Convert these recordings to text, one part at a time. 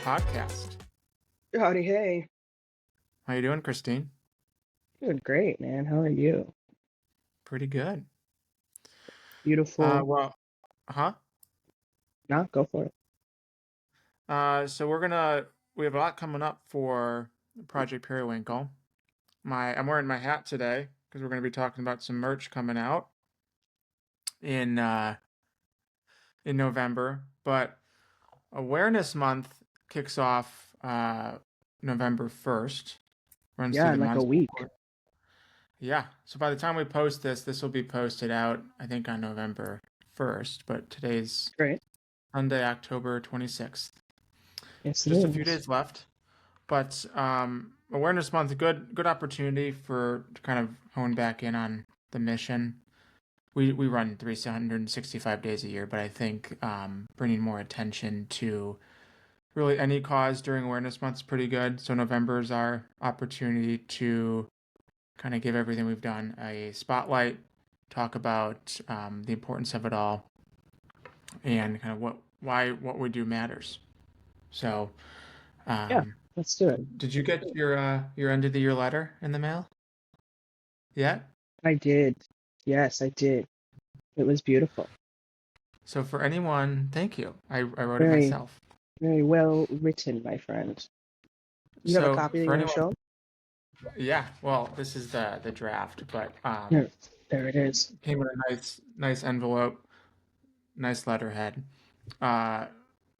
podcast. Howdy, hey. How you doing, Christine? Doing great, man. How are you? Pretty good. Beautiful. Well, huh? Nah, go for it. So we have a lot coming up for Project Periwinkle. I'm wearing my hat today because we're gonna be talking about some merch coming out in uh, in November. But Awareness Month kicks off November 1st. Runs through Yeah, the in like a month. week. Yeah. So by the time we post this will be posted out, I think, on November 1st. But today's Great. Sunday, October 26th. Yes, it Just a few is. days left, but Awareness Month, a good opportunity to kind of hone back in on the mission. We run 365 days a year, but I think bringing more attention to really any cause during Awareness Month is pretty good. So November is our opportunity to kind of give everything we've done a spotlight, talk about the importance of it all, and kind of what we do matters. So, Yeah, um, let's do it. did you get your end of the year letter in the mail yet? I did. Yes, I did. It was beautiful. So for anyone, thank you. I wrote it Very, myself. very well written, my friend. You have a So copy that for you want to anyone, show? yeah. Well, this is the draft, but Yeah, there it is. came in a nice envelope, nice letterhead. Uh,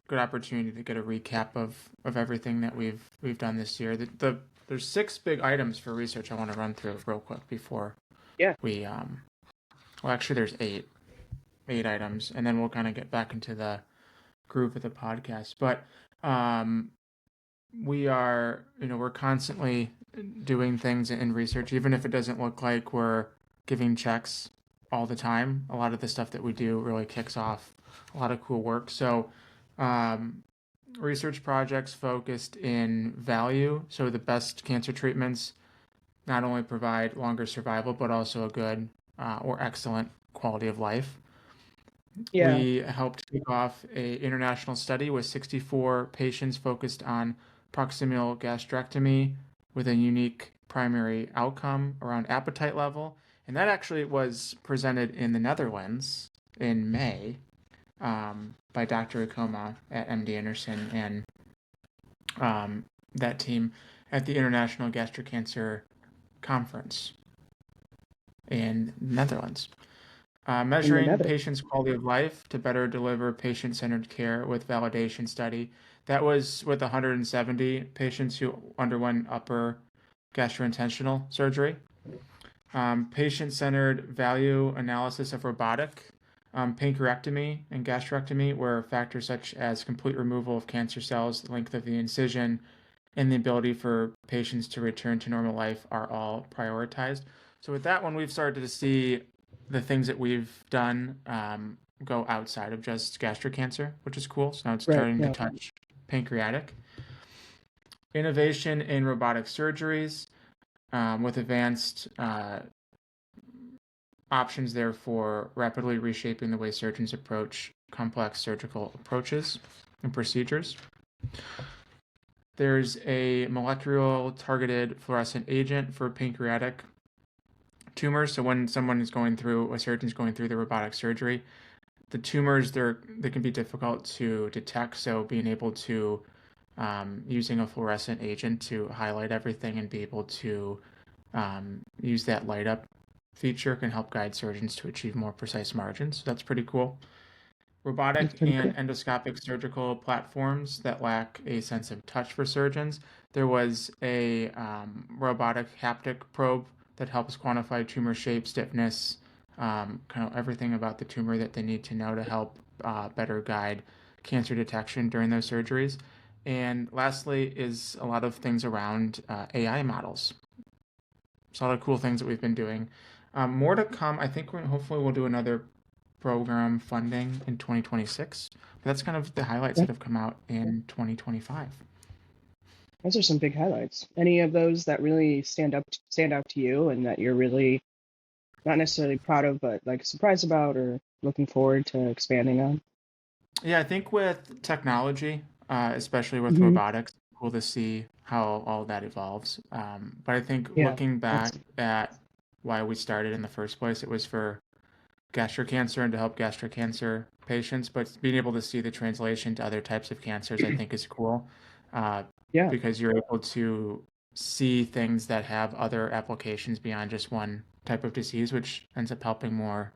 Good opportunity to get a recap of everything that we've done this year. There's six big items for research I want to run through real quick before Yeah, we well, actually there's eight items, and then we'll kind of get back into the groove of the podcast. But um, we're constantly doing things in research, even if it doesn't look like we're giving checks all the time. A lot of the stuff that we do really kicks off a lot of cool work. So, um, research projects focused in value. So the best cancer treatments not only provide longer survival, but also a good or excellent quality of life. yeah, We helped kick off a international study with 64 patients focused on proximal gastrectomy with a unique primary outcome around appetite level. And that actually was presented in the Netherlands in May by Dr. Akoma at MD Anderson and that team at the International Gastric Cancer Conference in the Netherlands. in the Measuring nether. patients' quality of life to better deliver patient-centered care with validation study. That was with 170 patients who underwent upper gastrointestinal surgery. Patient-centered value analysis of robotic pancreatectomy and gastrectomy, where factors such as complete removal of cancer cells, the length of the incision, and the ability for patients to return to normal life are all prioritized. So with that one, we've started to see the things that we've done go outside of just gastric cancer, which is cool. So now it's Right, starting to yeah. touch pancreatic. Innovation in robotic surgeries with advanced options there for rapidly reshaping the way surgeons approach complex surgical approaches and procedures. There's a molecular targeted fluorescent agent for pancreatic tumors. So when a surgeon's going through the robotic surgery, the tumors they can be difficult to detect. So being able to using a fluorescent agent to highlight everything and be able to use that light up feature can help guide surgeons to achieve more precise margins. So that's pretty cool. That's Robotic pretty and cool. endoscopic surgical platforms that lack a sense of touch for surgeons. There was a robotic haptic probe that helps quantify tumor shape, stiffness, kind of everything about the tumor that they need to know to help better guide cancer detection during those surgeries. And lastly, is a lot of things around AI models. So a lot of cool things that we've been doing. More to come. I think hopefully we'll do another program funding in 2026. But that's kind of the highlights Yeah, that have come out in 2025. those are some big highlights. Any of those that really stand out to you and that you're really not necessarily proud of, but like surprised about or looking forward to expanding on? Yeah, I think with technology, especially with Hmm. robotics. Cool to see how all that evolves. But I think Yeah, looking back that's at why we started in the first place, it was for gastric cancer and to help gastric cancer patients. But being able to see the translation to other types of cancers, I think, is cool uh, yeah, because you're able to see things that have other applications beyond just one type of disease, which ends up helping more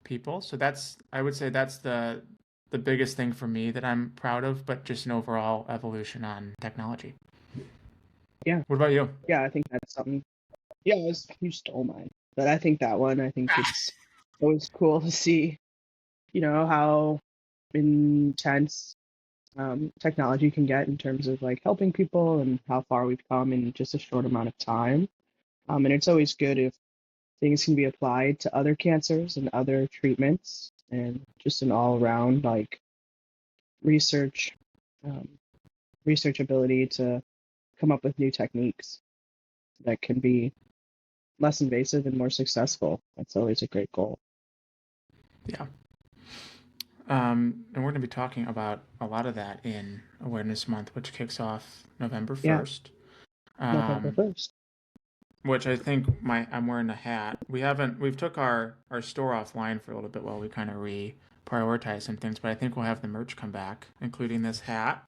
people. So that's, I would say that's the biggest thing for me that I'm proud of, but just an overall evolution on technology. yeah, What about you? yeah. I think that's something. Yeah, you stole mine, but I think that one. I think it's always cool to see, how intense technology can get in terms of like helping people and how far we've come in just a short amount of time. And it's always good if things can be applied to other cancers and other treatments and just an all around like research um, research ability to come up with new techniques that can be less invasive and more successful. That's always a great goal. Yeah. And we're going to be talking about a lot of that in Awareness Month, which kicks off November Yeah, 1st. November Um, 1st. which I think I'm wearing a hat. We've took our store offline for a little bit while we kind of reprioritize some things, but I think we'll have the merch come back, including this hat,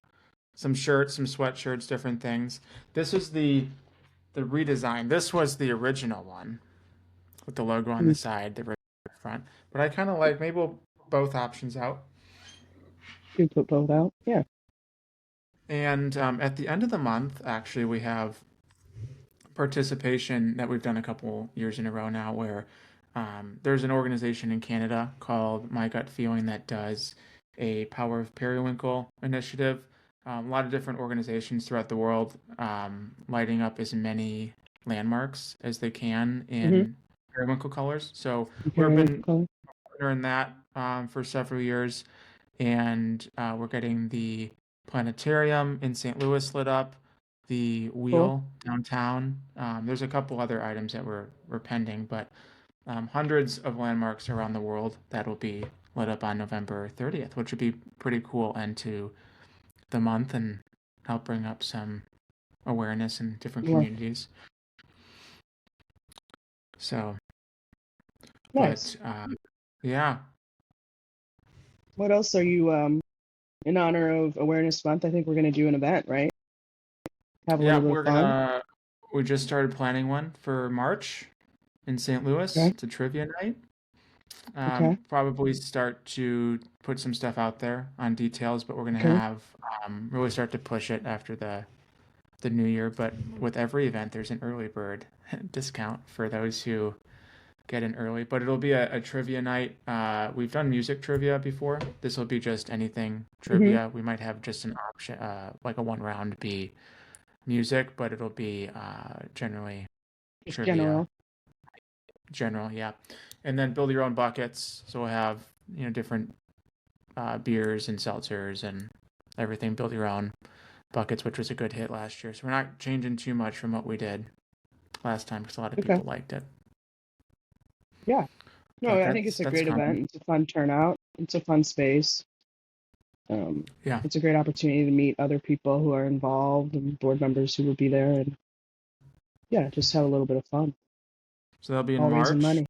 some shirts, some sweatshirts, different things. This is the redesign. This was the original one with the logo on the Mm, side, the front. But I kind of like maybe we'll both options out. you put both out? Yeah. And at the end of the month, actually, we have participation that we've done a couple years in a row now where there's an organization in Canada called My Gut Feeling that does a Power of Periwinkle initiative. A lot of different organizations throughout the world lighting up as many landmarks as they can Mm-hmm. in periwinkle colors. So we've Periwinkle been color. doing that for several years, and we're getting the planetarium in St. Louis lit up, the Cool. wheel downtown. There's a couple other items that were pending, but hundreds of landmarks around the world that will be lit up on November 30th, which would be pretty cool end to the month and help bring up some awareness in different Well, communities. So, nice. but yeah, What else are you in honor of Awareness Month? I think we're gonna do an event, right? Have a little yeah, bit of fun. we just started planning one for March in St. Louis. Okay. It's a trivia night. Okay. Probably start to put some stuff out there on details, but we're gonna Okay. have really start to push it after the new year. But with every event, there's an early bird discount for those who get in early. But it'll be a trivia night. We've done music trivia before. This will be just anything Mm-hmm. trivia. We might have just an option, like a one round be music, but it'll be generally Just trivia, general. general, yeah. And then build your own buckets. So we'll have different beers and seltzers and everything. Build your own buckets, which was a good hit last year. So we're not changing too much from what we did last time because a lot of Okay. people liked it. Yeah. No, But I think it's a that's great event. coming. It's a fun turnout. It's a fun space. Um, Yeah. it's a great opportunity to meet other people who are involved and board members who will be there, and yeah, just have a little bit of fun. So that'll be in All raising March. money.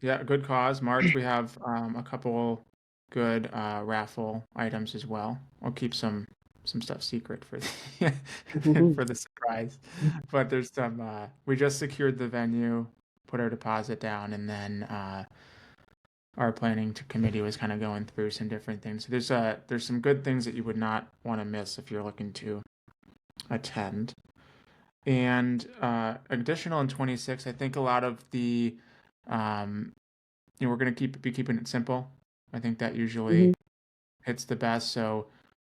Yeah, good cause. March we have a couple good raffle items as well. I'll keep some stuff secret for the Woohoo. for the surprise. But there's some we just secured the venue, put our deposit down, and then our planning to committee was kind of going through some different things. So there's some good things that you would not want to miss if you're looking to attend. And additional in 26, I think a lot of the um, we're going to be keeping it simple. I think that Hmm. usually hits the best. So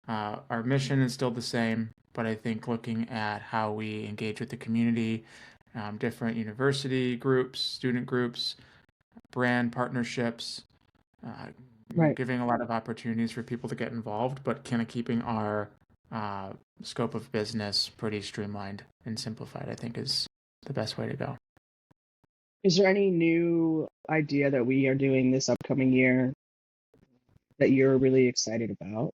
our mission is still the same, but I think looking at how we engage with the community, different university groups, student groups, brand partnerships, uh, Right. giving a lot of opportunities for people to get involved, but kind of keeping our uh, scope of business pretty streamlined and simplified, I think is the best way to go. Is there any new idea that we are doing this upcoming year that you're really excited about?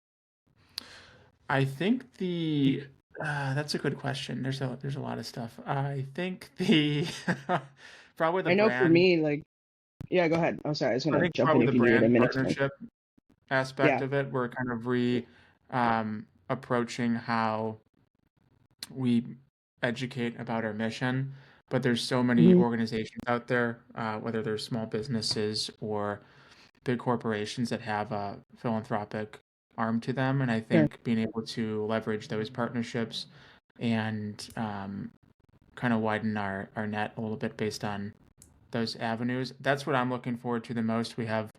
I think that's a good question. There's a lot of stuff. I think the probably the I know for brand. me, like, yeah, go ahead. I'm sorry, I was I gonna think jump in probably if the you needed a brand minute to think. partnership aspect Yeah. of it. We're kind of approaching how we educate about our mission, but there's so many Hmm. organizations out there, whether they're small businesses or big corporations that have a philanthropic arm to them. And I Sure. think being able to leverage those partnerships and kind of widen our net a little bit based on those avenues, that's what I'm looking forward to the most. We have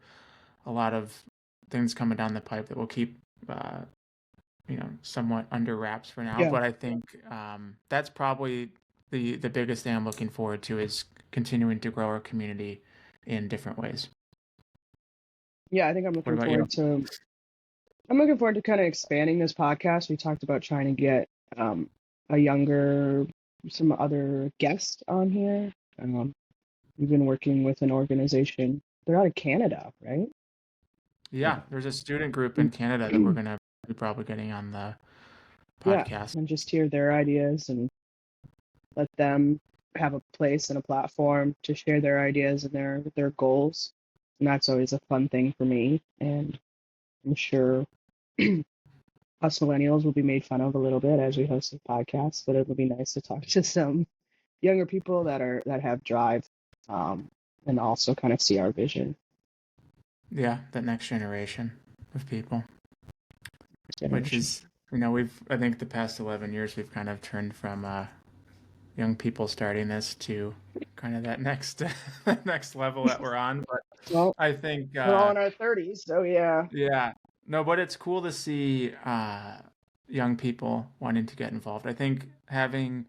a lot of things coming down the pipe that will keep uh, somewhat under wraps for now. Yeah. But I think that's probably the biggest thing I'm looking forward to is continuing to grow our community in different ways. Yeah, I think I'm What looking about you? forward to kind of expanding this podcast. We talked about trying to get um a younger some other guests on here. We've been working with an organization. They're out of Canada, right? Yeah, Yeah. there's a student group in Canada that we're gonna be probably getting on the Yeah, podcast. and just hear their ideas and let them have a place and a platform to share their ideas and their goals. And that's always a fun thing for me. And I'm sure us millennials will be made fun of a little bit as we host the podcast, but it'll be nice to talk to some younger people that have drive, um, and also kind of see our vision. Yeah, the next generation of people, which Generation. is I think the past 11 years we've kind of turned from young people starting this to kind of that next next level that we're on. But Well, I think we're all in our 30s, so yeah. yeah, no, but it's cool to see young people wanting to get involved. I think having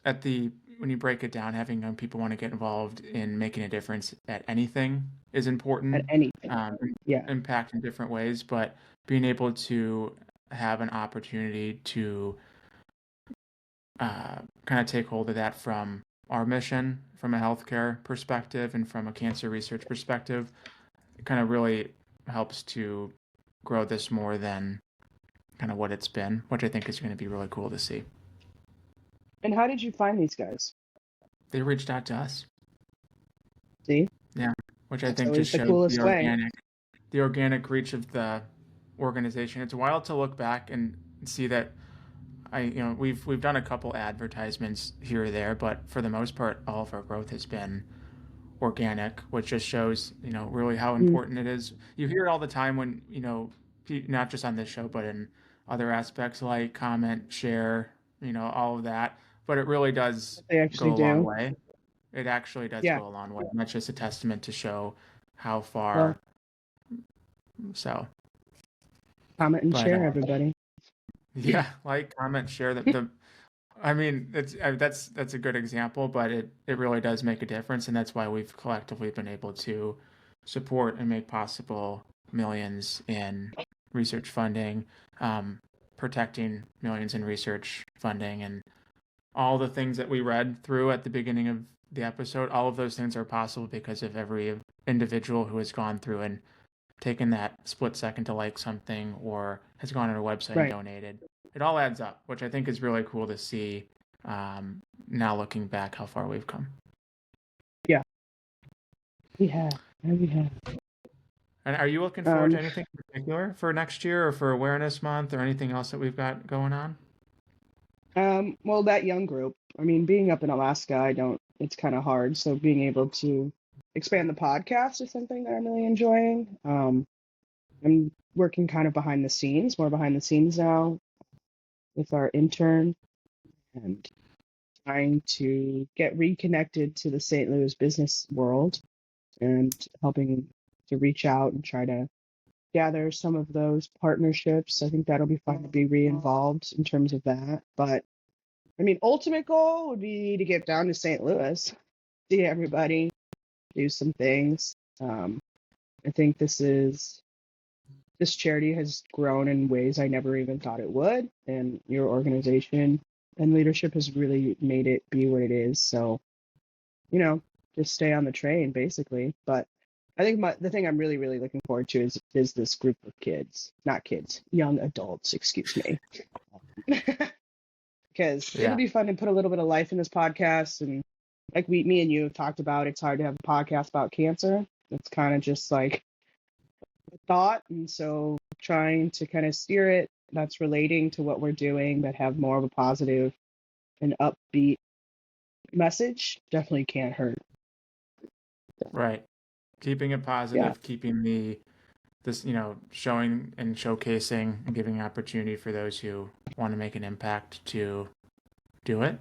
at the when you break it down, having young people want to get involved in making a difference at anything is At important. anything. Um, Yeah. Impact in different ways, but being able to have an opportunity to kind of take hold of that from our mission, from a healthcare perspective, and from a cancer research perspective, it kind of really helps to grow this more than kind of what it's been, which I think is going to be really cool to see. And how did you find these guys? They reached out to us. See, Yeah, which I that's think always just the shows coolest way. the organic reach of the organization. It's wild to look back and see that we've done a couple advertisements here or there, but for the most part, all of our growth has been organic, which just shows really how Mm, important it is. You hear it all the time when not just on this show, but in other aspects like comment, share, all of that. But it really does what they actually go a long do. way. It actually does Yeah. go a long way. And that's just a testament to show how Well, far. So, comment and but share, everybody. yeah, like, comment, share the. I mean, that's a good example, but it really does make a difference, and that's why we've collectively been able to support and make possible millions in research funding, um, protecting millions in research funding, and all the things that we read through at the beginning of the episode. All of those things are possible because of every individual who has gone through and taken that split second to like something or has gone on our website and Right. donated. It all adds up, which I think is really cool to see now looking back how far we've come. Yeah. We have. Yeah, we have. And are you looking forward to Um, anything in particular for next year or for Awareness Month or anything else that we've got going on? well, that young group. I mean, being up in Alaska, it's kind of hard. So being able to expand the podcast is something that I'm really enjoying. I'm working kind of more behind the scenes now with our intern and trying to get reconnected to the St. Louis business world and helping to reach out and try to gather some of those partnerships. I think that'll be fun to be re-involved in terms of that. But I mean, ultimate goal would be to get down to St. Louis, see everybody, do some things. I think this charity has grown in ways I never even thought it would, and your organization and leadership has really made it be what it is. So, just stay on the train basically. But I think the thing I'm really, really looking forward to is this group of kids, not kids, young adults, excuse me. Because it'll Yeah. be fun to put a little bit of life in this podcast. And like me and you have talked about, it's hard to have a podcast about cancer. It's kind of just like a thought. And so trying to kind of steer it that's relating to what we're doing, that have more of a positive and upbeat message definitely can't hurt. Right. Keeping it Yeah. positive, keeping this, showing and showcasing and giving opportunity for those who want to make an impact to do it.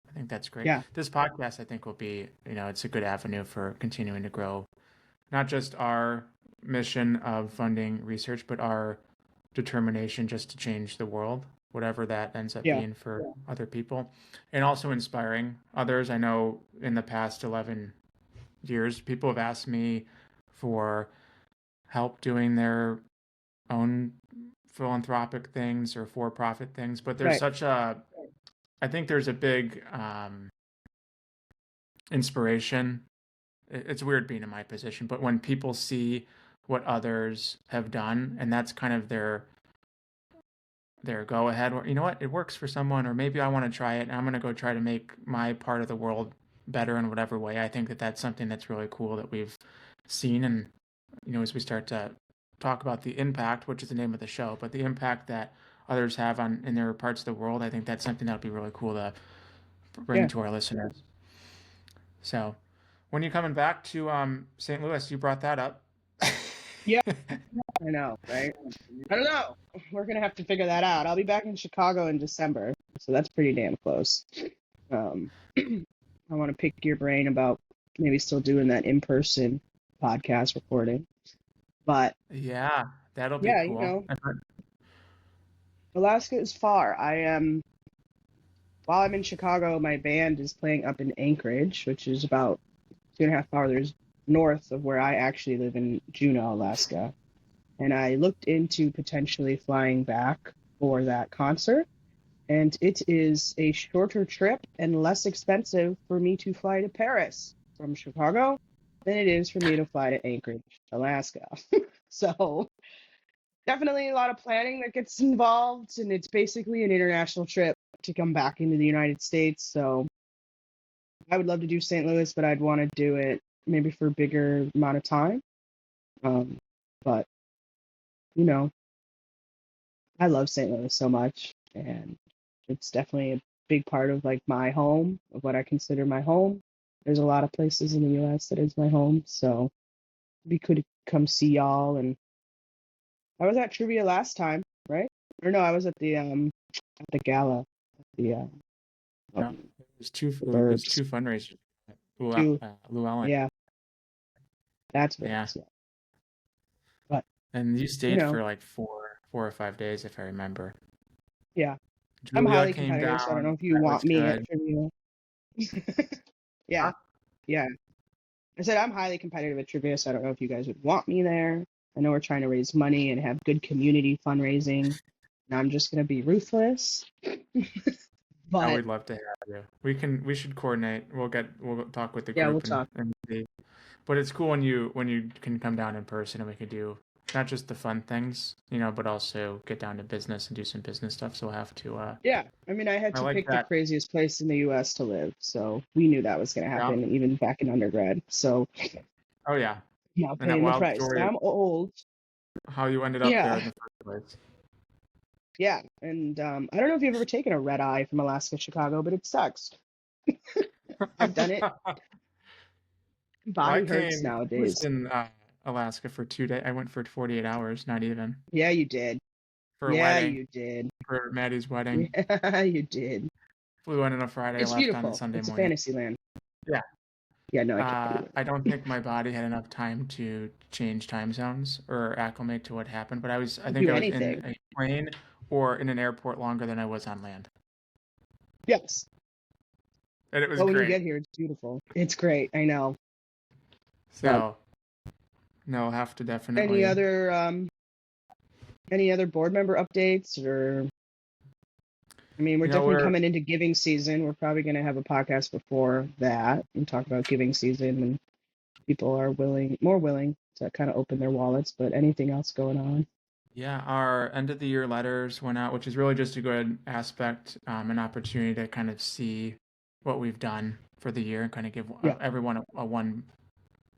I think that's great. Yeah. This podcast, I think, will be, it's a good avenue for continuing to grow not just our mission of funding research, but our determination just to change the world, whatever that ends up Yeah. being for other people, and also inspiring others. I know in the past 11 years, people have asked me for help doing their own philanthropic things or for-profit things, but there's Right. I think there's a big inspiration. It's weird being in my position, but when people see what others have done, and that's kind of their go ahead, or you know what, it works for someone, or maybe I want to try it, and I'm going to go try to make my part of the world better in whatever way. I think that that's something that's really cool that we've seen, and as we start to talk about the impact, which is the name of the show, but the impact that others have on in their parts of the world, I think that's something that would be really cool to bring Yeah. to our listeners. So, when you're coming back to St. Louis, you brought that up. Yeah. I know, right? I don't know. We're gonna have to figure that out. I'll be back in Chicago in December, so that's pretty damn close. I want to pick your brain about maybe still doing that in-person podcast recording. But Yeah, that'll be yeah, cool. Alaska is far. I am while I'm in Chicago, my band is playing up in Anchorage, which is about 2.5 hours north of where I actually live in Juneau, Alaska. And I looked into potentially flying back for that concert. And it is a shorter trip and less expensive for me to fly to Paris from Chicago than it is for me to fly to Anchorage, Alaska. So definitely a lot of planning that gets involved, and it's basically an international trip to come back into the United States. So I would love to do St. Louis, but I'd want to do it maybe for a bigger amount of time. But I love St. Louis so much, and it's definitely a big part of like my home, of what I consider my home. There's a lot of places in the U.S. that is my home, so we could come see y'all. And I was at trivia last time, right? Or no, I was at the gala, the No, the it was Burbs. two fundraisers. Two, Llewellyn. yeah, that's right. Yeah, Yeah. But and you you stayed know, for like 4 or 5 days, if I remember. yeah, I'm Julia highly came competitive, so I don't know down. if you That want was me at good. trivia. Huh? Yeah, yeah. I said I'm highly competitive at trivia, so I don't know if you guys would want me there. I know we're trying to raise money and have good community fundraising, and I'm just gonna be ruthless. Oh, But we'd love to have you. We should coordinate. We'll talk with the yeah, we'll group talk. and see. But it's cool when you can come down in person and we could do not just the fun things, but also get down to business and do some business stuff. So we'll have to. Yeah, I mean, I had I to like pick the that. craziest place in the U.S. to live, so we knew that was gonna Yeah. happen even back in undergrad. So Oh yeah. now And that paying the wild price. story Now of I'm old. how you ended up there Yeah, in the first place. yeah, and I don't know if you've ever taken a red eye from Alaska to Chicago, but it sucks. I've done it. Well, Body hurts I was nowadays. in Alaska for 2 days. I went for 48 hours, not even, Yeah, you did. for a Yeah, wedding, you did. for Maddie's wedding. Yeah, you did. Flew in on a Friday, It's left on a beautiful. Sunday It's a morning. fantasy land. Yeah. Yeah, no, I can't believe I it. don't think my body had enough time to change time zones or acclimate to what happened, but I think Do I was in anything. a plane or in an airport longer than I was on land. Yes. And it was But when you great. get here, it's beautiful. It's great. I know. But So, no, I'll have to any definitely, other board member updates or I mean, we're definitely we're coming into giving season. We're probably going to have a podcast before that and talk about giving season and people are more willing to kind of open their wallets. But anything else going on? Yeah, our end of the year letters went out, which is really just a good aspect, an opportunity to kind of see what we've done for the year and kind of give Yeah, everyone a one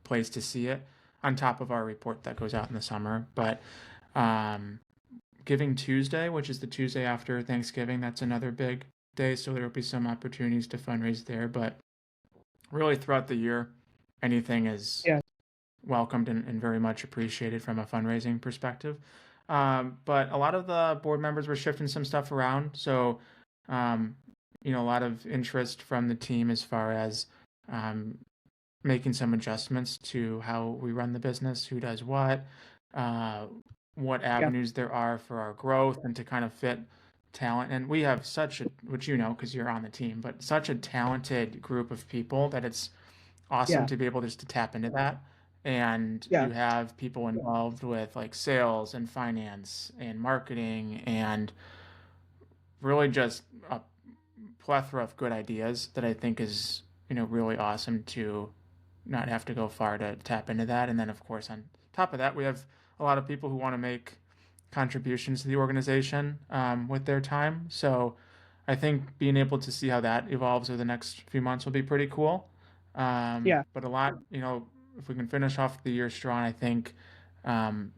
place to see it on top of our report that goes out in the summer. But um, Giving Tuesday, which is the Tuesday after Thanksgiving, that's another big day. So there will be some opportunities to fundraise there. But really, throughout the year, anything is yeah, welcomed and very much appreciated from a fundraising perspective. But a lot of the board members were shifting some stuff around. So, um, a lot of interest from the team as far as um, making some adjustments to how we run the business, who does uh, what yeah, avenues there are for our growth, and to kind of fit talent. And we have which because you're on the team, but such a talented group of people that it's awesome yeah, to be able just to tap into that. And yeah, you have people involved with like sales and finance and marketing and really just a plethora of good ideas that I think is, really awesome to not have to go far to tap into that. And then, of course, on top of that, we have a lot of people who want to make contributions to the organization with their time. So I think being able to see how that evolves over the next few months will be pretty cool. yeah. But a lot, if we can finish off the year strong, I think um,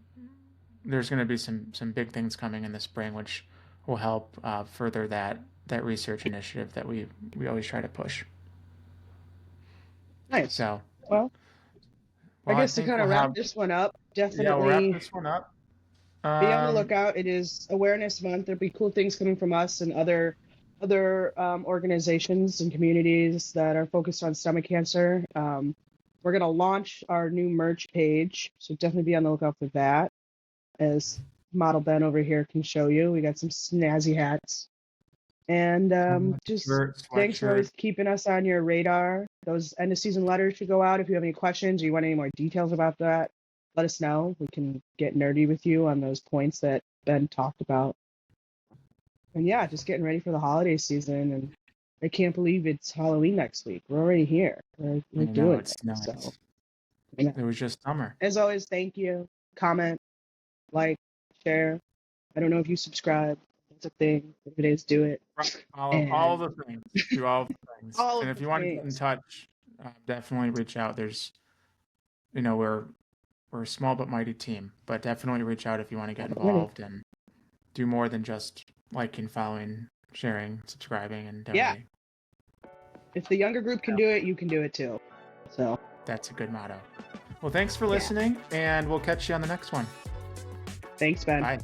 there's going to be some big things coming in the spring, which will help further that research initiative that we always try to push. Nice. So, Well, I well, I guess to think kind we'll of wrap have this one up, yeah, we'll wrap definitely this one up. be on the Um, lookout. It is Awareness Month. There'll be cool things coming from us and other organizations and communities that are focused on stomach cancer. We're gonna launch our new merch page, so definitely be on the lookout for that. As Model Ben over here can show you, we got some snazzy hats. And just thanks for sweatshirt. always keeping us on your radar. Those end of season letters should go out. If you have any questions or you want any more details about that, let us know. We can get nerdy with you on those points that Ben talked about. And yeah, just getting ready for the holiday season. And I can't believe it's Halloween next week. We're already here. We're I know doing it. it's So, nuts. It was just summer. as always, thank you. Comment, like, share. I don't know if you subscribe. It's a thing. If it is, do it. All And the things. Do all the things. all And of if the you want to get in things. touch, definitely reach out. There's, we're a small but mighty team, but definitely reach out if you want to get Right. involved and do more than just liking, following, sharing, subscribing, and Yeah. donating. If the younger group can do it, you can do it too. So, That's a good motto. Well, thanks for yeah. listening, and we'll catch you on the next one. Thanks, Ben. Bye.